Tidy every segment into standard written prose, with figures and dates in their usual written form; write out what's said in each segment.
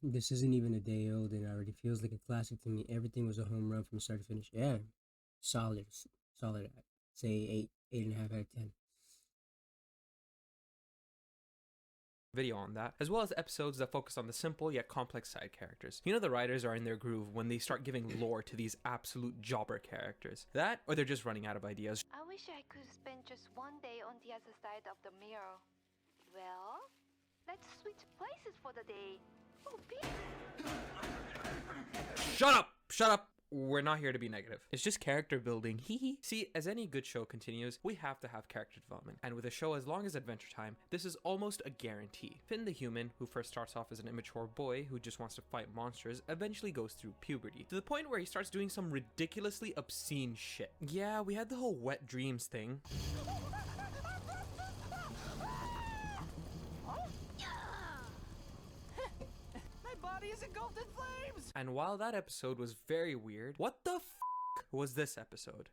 This isn't even a day old and it already feels like a classic to me. Everything was a home run from start to finish. Yeah, solid, solid. Say 8.5 out of 10. Video on that, as well as episodes that focus on the simple yet complex side characters. You know, the writers are in their groove when they start giving lore to these absolute jobber characters. That, or they're just running out of ideas. I wish I could spend just one day on the other side of the mirror. Well, let's switch places for the day. Oh, peace. Shut up! Shut up! We're not here to be negative. It's just character building. Hee. See, as any good show continues, we have to have character development. And with a show as long as Adventure Time, this is almost a guarantee. Finn the human, who first starts off as an immature boy who just wants to fight monsters, eventually goes through puberty, to the point where he starts doing some ridiculously obscene shit. Yeah, we had the whole wet dreams thing. Body is engulfed in flames! And while that episode was very weird, what the f was this episode?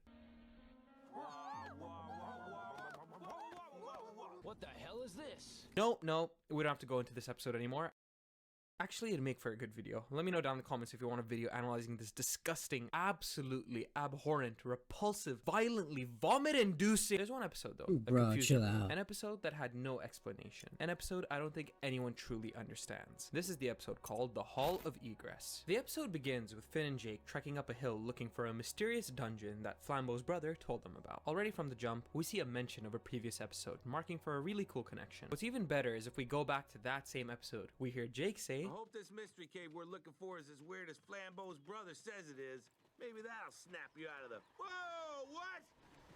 What the hell is this? No, we don't have to go into this episode anymore. Actually, it'd make for a good video. Let me know down in the comments if you want a video analyzing this disgusting, absolutely abhorrent, repulsive, violently vomit-inducing... There's one episode, though, that Bro, confused chill me. out. An episode that had no explanation. An episode I don't think anyone truly understands. This is the episode called The Hall of Egress. The episode begins with Finn and Jake trekking up a hill looking for a mysterious dungeon that Flambeau's brother told them about. Already from the jump, we see a mention of a previous episode, marking for a really cool connection. What's even better is if we go back to that same episode, we hear Jake say, I hope this mystery cave we're looking for is as weird as Flambeau's brother says it is. Maybe that'll snap you out of the... Whoa, what?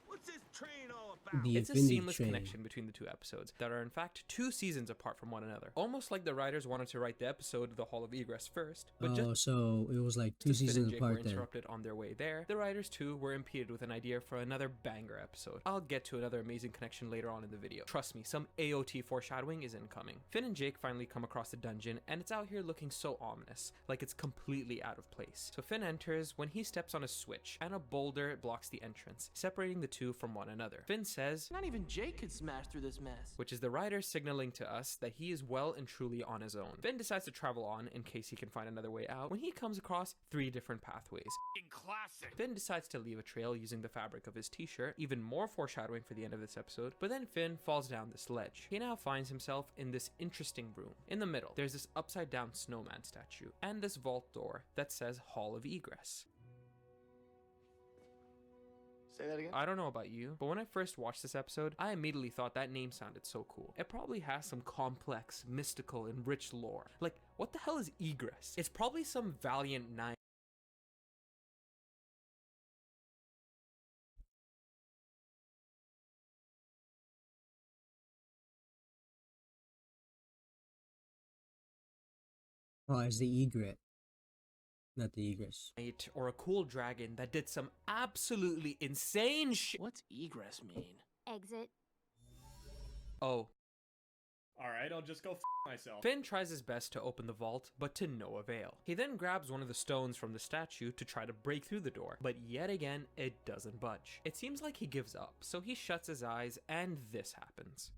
What's this train all about? It's a Infinity seamless Train. connection between the two episodes that are in fact 2 seasons apart from one another. Almost like the writers wanted to write the episode The Hall of Egress first, but just So it was like 2 Finn and seasons Jake were apart then. interrupted on their way there. The writers too were impeded with an idea for another banger episode. I'll get to another amazing connection later on in the video. Trust me, some AOT foreshadowing is incoming. Finn and Jake finally come across the dungeon and it's out here looking so ominous, like it's completely out of place. So Finn enters when he steps on a switch and a boulder blocks the entrance, separating the two from one another. Finn says, Not even Jake could smash through this mess. which is the writer signaling to us that he is well and truly on his own. Finn decides to travel on in case he can find another way out when he comes across 3 different pathways. Classic. Finn decides to leave a trail using the fabric of his t-shirt, even more foreshadowing for the end of this episode, but then Finn falls down this ledge. He now finds himself in this interesting room. In the middle, there's this upside down snowman statue and this vault door that says Hall of Egress. Say that again? I don't know about you, but when I first watched this episode, I immediately thought that name sounded so cool. It probably has some complex, mystical, and rich lore. Like, what the hell is Egress? It's probably some Valiant Knight. Oh, it's the egret, not the egress. Or a cool dragon that did some absolutely insane shit. What's egress mean? Exit. Oh. Alright, I'll just go f myself. Finn tries his best to open the vault, but to no avail. He then grabs one of the stones from the statue to try to break through the door, but yet again, it doesn't budge. It seems like he gives up, so he shuts his eyes and this happens.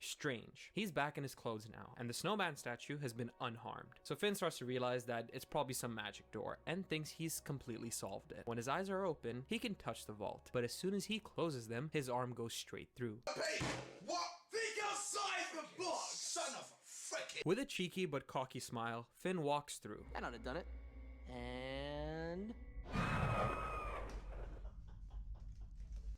Strange. He's back in his clothes now, and the snowman statue has been unharmed. So Finn starts to realize that it's probably some magic door, and thinks he's completely solved it. When his eyes are open, he can touch the vault, but as soon as he closes them, his arm goes straight through. Hey, what? Think outside the box, son of a frickin'... With a cheeky but cocky smile, Finn walks through. That ought to done it. And...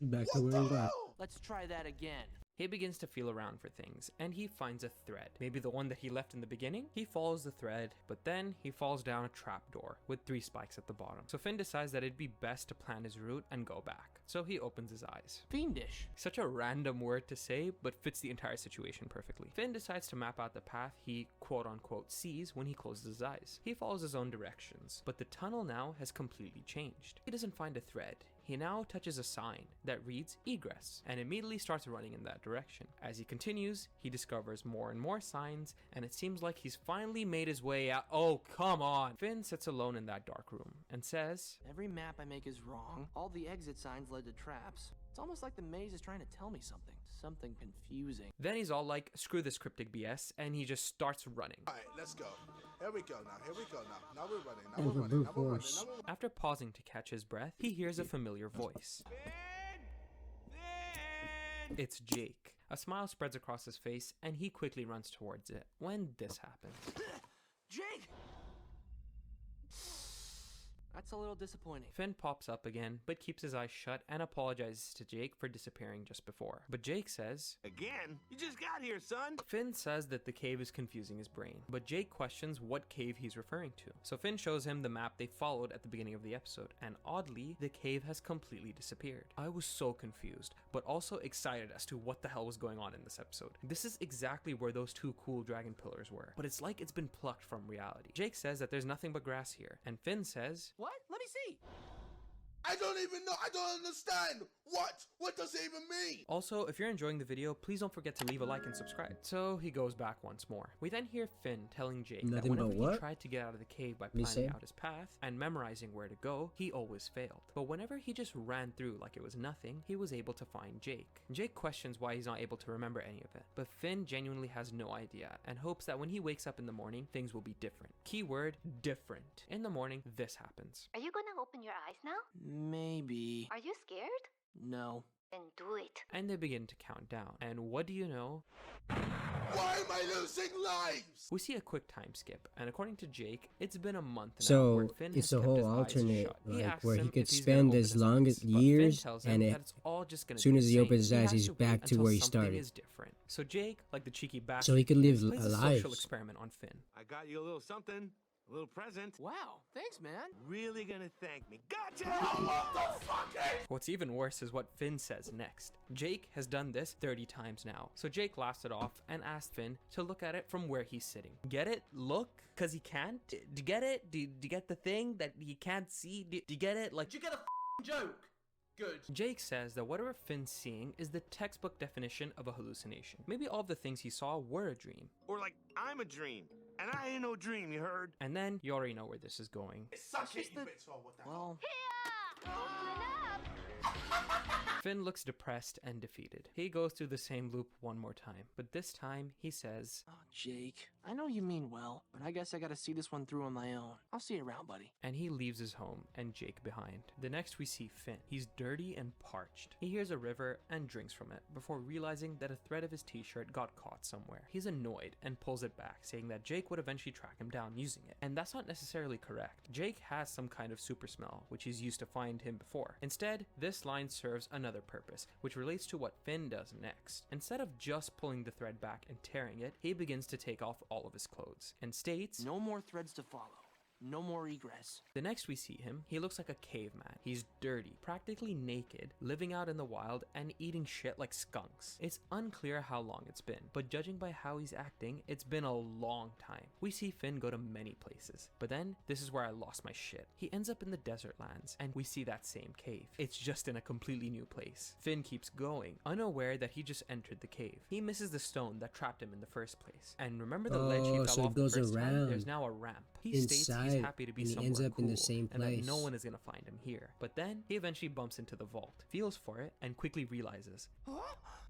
Back to where we got. let's try that again. He begins to feel around for things, and he finds a thread. Maybe the one that he left in the beginning? He follows the thread, but then he falls down a trapdoor with 3 spikes at the bottom. So Finn decides that it'd be best to plan his route and go back. So he opens his eyes. Fiendish. Such a random word to say, but fits the entire situation perfectly. Finn decides to map out the path he quote-unquote sees when he closes his eyes. He follows his own directions, but the tunnel now has completely changed. He doesn't find a thread. He now touches a sign that reads egress and immediately starts running in that direction. As he continues, he discovers more and more signs, and it seems like he's finally made his way out. Oh, come on! Finn sits alone in that dark room and says, Every map I make is wrong. All the exit signs led to traps. It's almost like the maze is trying to tell me something. Something confusing. Then he's all like, screw this cryptic BS, and he just starts running. Alright, let's go. Here we go now. Here we go now. Now we're running. Now And we're for running. brute Now we're running. force. Now we're running. After pausing to catch his breath, he hears a familiar voice. It's Jake. A smile spreads across his face, and he quickly runs towards it when this happens. Jake! That's a little disappointing. Finn pops up again, but keeps his eyes shut and apologizes to Jake for disappearing just before. But Jake says, Again? You just got here, son. Finn says that the cave is confusing his brain, but Jake questions what cave he's referring to. So Finn shows him the map they followed at the beginning of the episode, and oddly, the cave has completely disappeared. I was so confused, but also excited as to what the hell was going on in this episode. This is exactly where those two cool dragon pillars were, but it's like it's been plucked from reality. Jake says that there's nothing but grass here, and Finn says, What? Let me see. I don't even know. I don't understand. What? What does it even mean? Also, if you're enjoying the video, please don't forget to leave a like and subscribe. So he goes back once more. We then hear Finn telling Jake that Nothing whenever but he what? tried to get out of the cave by Me planning say? out his path and memorizing where to go, he always failed. But whenever he just ran through like it was nothing, he was able to find Jake. Jake questions why he's not able to remember any of it, but Finn genuinely has no idea and hopes that when he wakes up in the morning, things will be different. Keyword, different. In the morning, this happens. Are you gonna open your eyes now? Maybe. Are you scared? No. Then do it. And they begin to count down. And what do you know? Why am I losing lives? We see a quick time skip, and according to Jake, it's been a month now So where Finn it's has a kept whole his eyes alternate, shut. like, asks where he him could if he's spend gonna as open long eyes, as but Finn years, tells and him it- that it's all just gonna as soon be as the he same. opens his eyes, has he's to wait back to until where he something started. is different. So Jake, like the cheeky bastard, So he could live plays a a life. social experiment on Finn. I got you a little something. A little present. Wow. Thanks, man. Really gonna thank me. Gotcha! What's even worse is what Finn says next. Jake has done this 30 times now. So Jake laughs it off and asks Finn to look at it from where he's sitting. Get it? Look? Cause he can't? Do you get it? Do you get the thing that he can't see? Do you get it? Like, Did you get a joke? Good. Jake says that whatever Finn's seeing is the textbook definition of a hallucination. Maybe all of the things he saw were a dream. Or like, I'm a dream. And I ain't no dream, you heard? And then you already know where this is going. Suck it, just you the- bitch. Oh, what the hell? Well, Open up! Finn looks depressed and defeated. He goes through the same loop one more time, but this time he says, oh, Jake. I know you mean well, but I guess I gotta see this one through on my own. I'll see you around, buddy. and he leaves his home and Jake behind. The next we see Finn. He's dirty and parched. He hears a river and drinks from it before realizing that a thread of his t-shirt got caught somewhere. He's annoyed and pulls it back, saying that Jake would eventually track him down using it. And that's not necessarily correct. Jake has some kind of super smell, which he's used to find him before. Instead, this line serves another purpose, which relates to what Finn does next. Instead of just pulling the thread back and tearing it, he begins to take off all of his clothes and states, No more threads to follow. No more egress. The next we see him, he looks like a caveman. He's dirty, practically naked, living out in the wild and eating shit like skunks. It's unclear how long it's been, but judging by how he's acting, it's been a long time. We see Finn go to many places, but then this is where I lost my shit. He ends up in the desert lands, and we see that same cave. It's just in a completely new place. Finn keeps going, unaware that he just entered the cave. He misses the stone that trapped him in the first place. And remember the ledge he Oh, fell so it off the goes first time? around There's now a ramp. He states he's inside, happy to be and he somewhere ends up in the cool, same and that no place. one is gonna find him here. But then he eventually bumps into the vault, feels for it, and quickly realizes. Huh?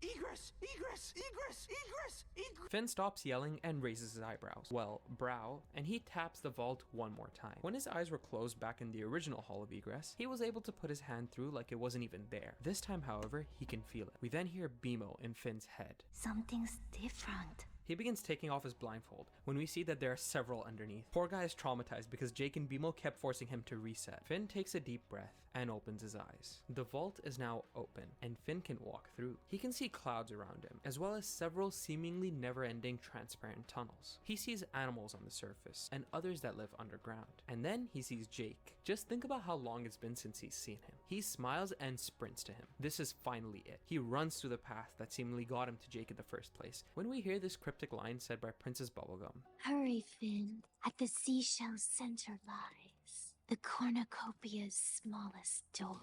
Egress! Egress! Egress! Egress! Egress! Finn stops yelling and raises his eyebrows. Well, brow, and he taps the vault one more time. When his eyes were closed back in the original Hall of Egress, he was able to put his hand through like it wasn't even there. This time, however, he can feel it. We then hear Bimo in Finn's head. Something's different. He begins taking off his blindfold when we see that there are several underneath. Poor guy is traumatized because Jake and Bimo kept forcing him to reset. Finn takes a deep breath and opens his eyes. The vault is now open and Finn can walk through. He can see clouds around him as well as several seemingly never-ending transparent tunnels. He sees animals on the surface and others that live underground. And then he sees Jake. Just think about how long it's been since he's seen him. He smiles and sprints to him. This is finally it. He runs through the path that seemingly got him to Jake in the first place. When we hear this cryptic line said by Princess Bubblegum, Hurry, Finn. At the seashell's center lies the cornucopia's smallest door.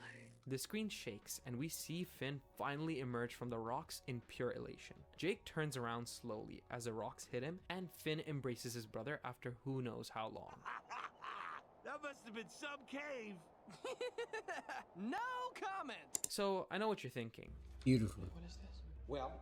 the screen shakes and we see Finn finally emerge from the rocks in pure elation. Jake turns around slowly as the rocks hit him and Finn embraces his brother after who knows how long. That must have been some cave. No comment. So I know what you're thinking. Beautiful. What is this? Well,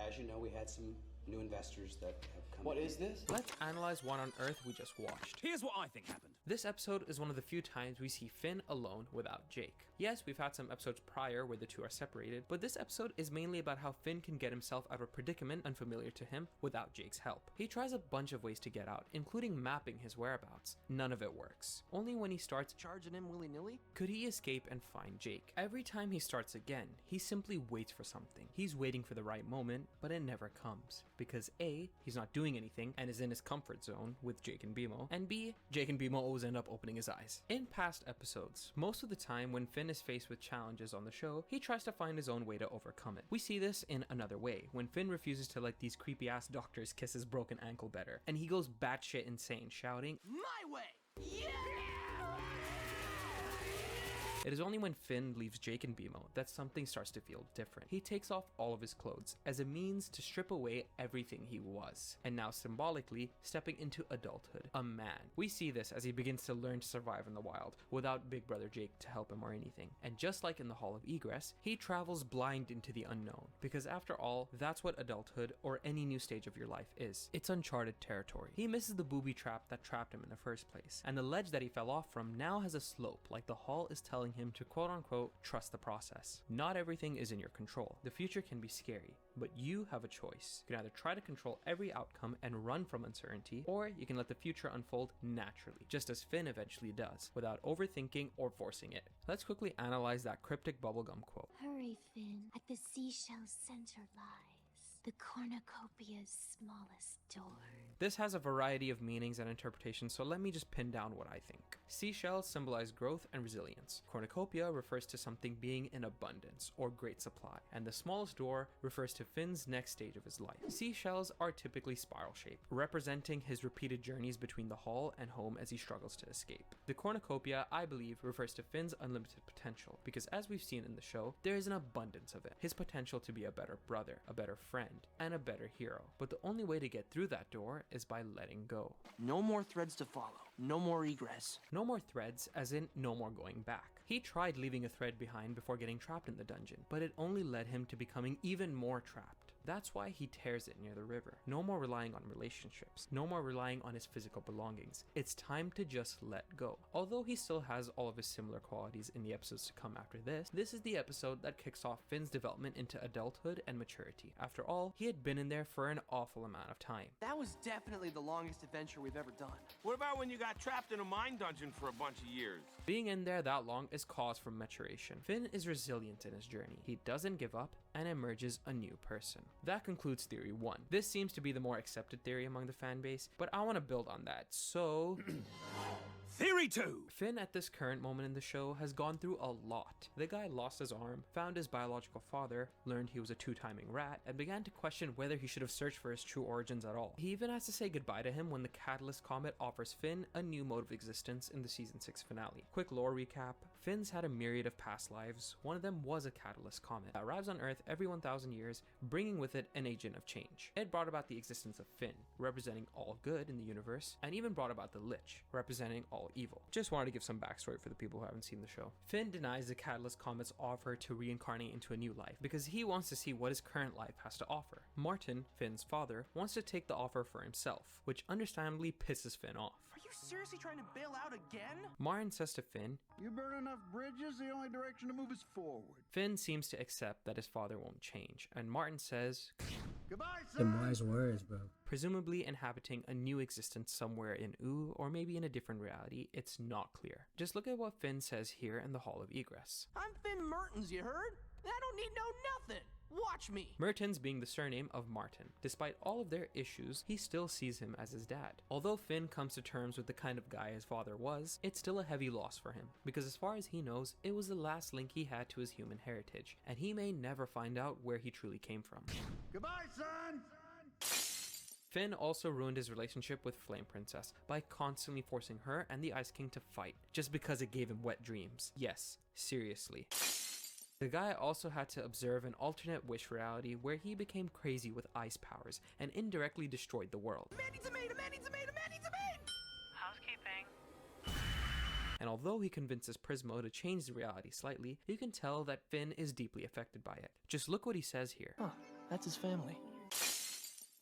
as you know, we had some new investors that have come What in. is this? Let's analyze what on earth we just watched. Here's what I think happened. This episode is one of the few times we see Finn alone without Jake. Yes, we've had some episodes prior where the two are separated, but this episode is mainly about how Finn can get himself out of a predicament unfamiliar to him without Jake's help. He tries a bunch of ways to get out, including mapping his whereabouts. None of it works. Only when he starts Charging him willy-nilly? could he escape and find Jake. Every time he starts again, he simply waits for something. He's waiting for the right moment, but it never comes. Because A, he's not doing anything and is in his comfort zone with Jake and BMO, and B, Jake and BMO always end up opening his eyes. In past episodes, most of the time when Finn is faced with challenges on the show, he tries to find his own way to overcome it. We see this in Another Way, when Finn refuses to let these creepy ass doctors kiss his broken ankle better, and he goes batshit insane, shouting, My way! Yeah! It is only when Finn leaves Jake and BMO that something starts to feel different. He takes off all of his clothes as a means to strip away everything he was, and now symbolically stepping into adulthood, a man. We see this as he begins to learn to survive in the wild without Big Brother Jake to help him or anything. And just like in the Hall of Egress, he travels blind into the unknown, because after all, that's what adulthood or any new stage of your life is. It's uncharted territory. He misses the booby trap that trapped him in the first place, and the ledge that he fell off from now has a slope, like the hall is telling him to quote-unquote trust the process. Not everything is in your control. The future can be scary, but you have a choice. You can either try to control every outcome and run from uncertainty, or you can let the future unfold naturally, just as Finn eventually does, without overthinking or forcing it. Let's quickly analyze that cryptic bubblegum quote. Hurry, Finn. At the seashell's center lies the cornucopia's smallest door. This has a variety of meanings and interpretations, so let me just pin down what I think. Seashells symbolize growth and resilience. Cornucopia refers to something being in abundance or great supply, and the smallest door refers to Finn's next stage of his life. Seashells are typically spiral shaped, representing his repeated journeys between the hall and home as he struggles to escape. The cornucopia, I believe, refers to Finn's unlimited potential, because as we've seen in the show, there is an abundance of it. His potential to be a better brother, a better friend, and a better hero. But the only way to get through that door is by letting go. No more threads to follow. No more egress. No more threads, as in no more going back. He tried leaving a thread behind before getting trapped in the dungeon, but it only led him to becoming even more trapped. That's why he tears it near the river. No more relying on relationships. No more relying on his physical belongings. It's time to just let go. Although he still has all of his similar qualities in the episodes to come after this is the episode that kicks off Finn's development into adulthood and maturity. After all, he had been in there for an awful amount of time. That was definitely the longest adventure we've ever done. What about when you got trapped in a mine dungeon for a bunch of years? Being in there that long is cause for maturation. Finn is resilient in his journey. He doesn't give up and emerges a new person. That concludes theory 1. This seems to be the more accepted theory among the fan base, but I want to build on that, so... Theory 2! Finn at this current moment in the show has gone through a lot. The guy lost his arm, found his biological father, learned he was a two-timing rat, and began to question whether he should have searched for his true origins at all. He even has to say goodbye to him when the Catalyst Comet offers Finn a new mode of existence in the season 6 finale. Quick lore recap. Finn's had a myriad of past lives. One of them was a Catalyst Comet that arrives on Earth every 1,000 years, bringing with it an agent of change. It brought about the existence of Finn, representing all good in the universe, and even brought about the Lich, representing all evil. Just wanted to give some backstory for the people who haven't seen the show. Finn denies the Catalyst Comet's offer to reincarnate into a new life because he wants to see what his current life has to offer. Martin, Finn's father, wants to take the offer for himself, which understandably pisses Finn off. Are you seriously trying to bail out again? Martin says to Finn, "You burn enough bridges, the only direction to move is forward." Finn seems to accept that his father won't change, and Martin says, "Goodbye, son." Some wise words, bro. Presumably inhabiting a new existence somewhere in Ooh, or maybe in a different reality. It's not clear. Just look at what Finn says here in the Hall of Egress. I'm Finn Mertens, you heard? I don't need no nothing. Watch me. Mertens being the surname of Martin. Despite all of their issues, he still sees him as his dad. Although Finn comes to terms with the kind of guy his father was, it's still a heavy loss for him, because as far as he knows, it was the last link he had to his human heritage, and he may never find out where he truly came from. "Goodbye, son." Finn also ruined his relationship with Flame Princess by constantly forcing her and the Ice King to fight, just because it gave him wet dreams. Yes, seriously. The guy also had to observe an alternate wish reality where he became crazy with ice powers and indirectly destroyed the world. Man needs a maid, a man needs a maid, a man needs a maid! Housekeeping. and although he convinces Prismo to change the reality slightly, you can tell that Finn is deeply affected by it. Just look what he says here. Huh, that's his family.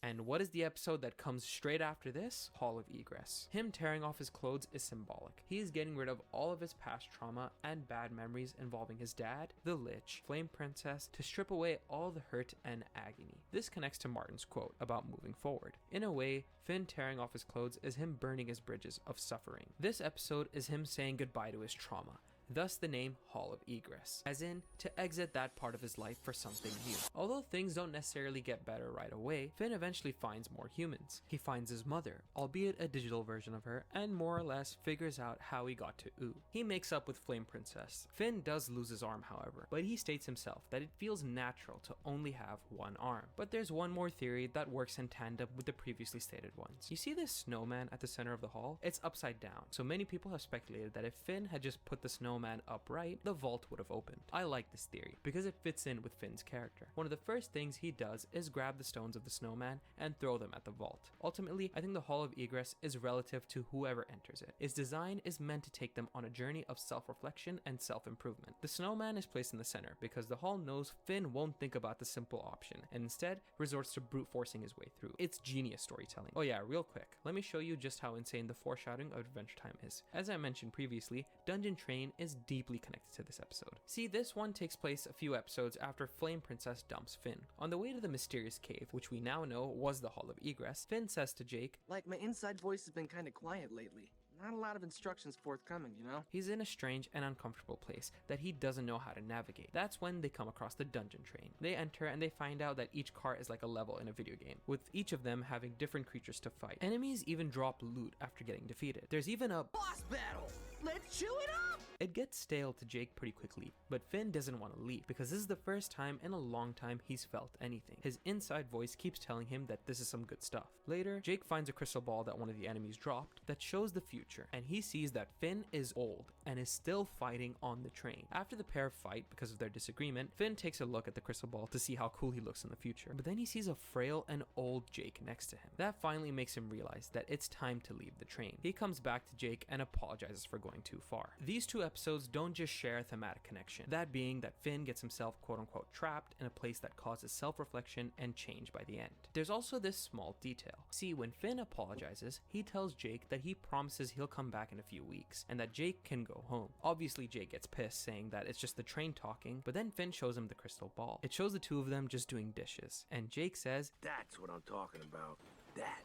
And what is the episode that comes straight after this? Hall of Egress. Him tearing off his clothes is symbolic. He is getting rid of all of his past trauma and bad memories involving his dad, the Lich, Flame Princess, to strip away all the hurt and agony. This connects to Martin's quote about moving forward. In a way, Finn tearing off his clothes is him burning his bridges of suffering. This episode is him saying goodbye to his trauma. Thus the name Hall of Egress, as in to exit that part of his life for something new. Although things don't necessarily get better right away, Finn eventually finds more humans. He finds his mother, albeit a digital version of her, and more or less figures out how he got to Ooh. He makes up with Flame Princess. Finn does lose his arm, however, but he states himself that it feels natural to only have one arm. But there's one more theory that works in tandem with the previously stated ones. You see this snowman at the center of the hall? It's upside down, so many people have speculated that if Finn had just put the snowman upright, the vault would have opened. I like this theory because it fits in with Finn's character. One of the first things he does is grab the stones of the snowman and throw them at the vault. Ultimately, I think the Hall of Egress is relative to whoever enters it. Its design is meant to take them on a journey of self-reflection and self-improvement. The snowman is placed in the center because the hall knows Finn won't think about the simple option and instead resorts to brute forcing his way through. It's genius storytelling. Oh yeah, real quick, let me show you just how insane the foreshadowing of Adventure Time is. As I mentioned previously, Dungeon Train is deeply connected to this episode. See, this one takes place a few episodes after Flame Princess dumps Finn. On the way to the mysterious cave, which we now know was the Hall of Egress, Finn says to Jake, Like, my inside voice has been kinda quiet lately. Not a lot of instructions forthcoming, you know? he's in a strange and uncomfortable place that he doesn't know how to navigate. That's when they come across the Dungeon Train. They enter and they find out that each car is like a level in a video game, with each of them having different creatures to fight. Enemies even drop loot after getting defeated. There's even a Boss battle! Let's chew it up! It gets stale to Jake pretty quickly, but Finn doesn't want to leave because this is the first time in a long time he's felt anything. His inside voice keeps telling him that this is some good stuff. Later, Jake finds a crystal ball that one of the enemies dropped that shows the future, and he sees that Finn is old and is still fighting on the train. After the pair fight because of their disagreement, Finn takes a look at the crystal ball to see how cool he looks in the future, but then he sees a frail and old Jake next to him. That finally makes him realize that it's time to leave the train. He comes back to Jake and apologizes for going too far. These two episodes don't just share a thematic connection, that being that Finn gets himself quote-unquote trapped in a place that causes self-reflection and change by the end. There's also this small detail. See, when Finn apologizes, he tells Jake that he promises he'll come back in a few weeks and that Jake can go home. Obviously Jake gets pissed, saying that it's just the train talking, but then Finn shows him the crystal ball. It shows the two of them just doing dishes, and Jake says, That's what I'm talking about. That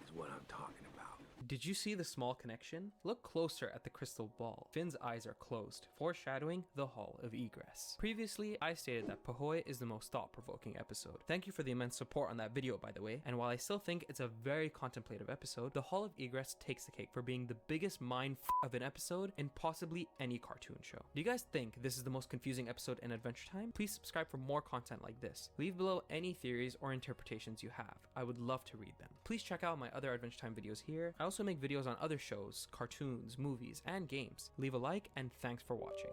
is what I'm talking about. Did you see the small connection? Look closer at the crystal ball. Finn's eyes are closed, foreshadowing the Hall of Egress. Previously, I stated that Pahoe is the most thought-provoking episode. Thank you for the immense support on that video, by the way, and while I still think it's a very contemplative episode, the Hall of Egress takes the cake for being the biggest mind of an episode in possibly any cartoon show. Do you guys think this is the most confusing episode in Adventure Time? Please subscribe for more content like this. Leave below any theories or interpretations you have. I would love to read them. Please check out my other Adventure Time videos here. I also make videos on other shows, cartoons, movies, and games. Leave a like, and thanks for watching.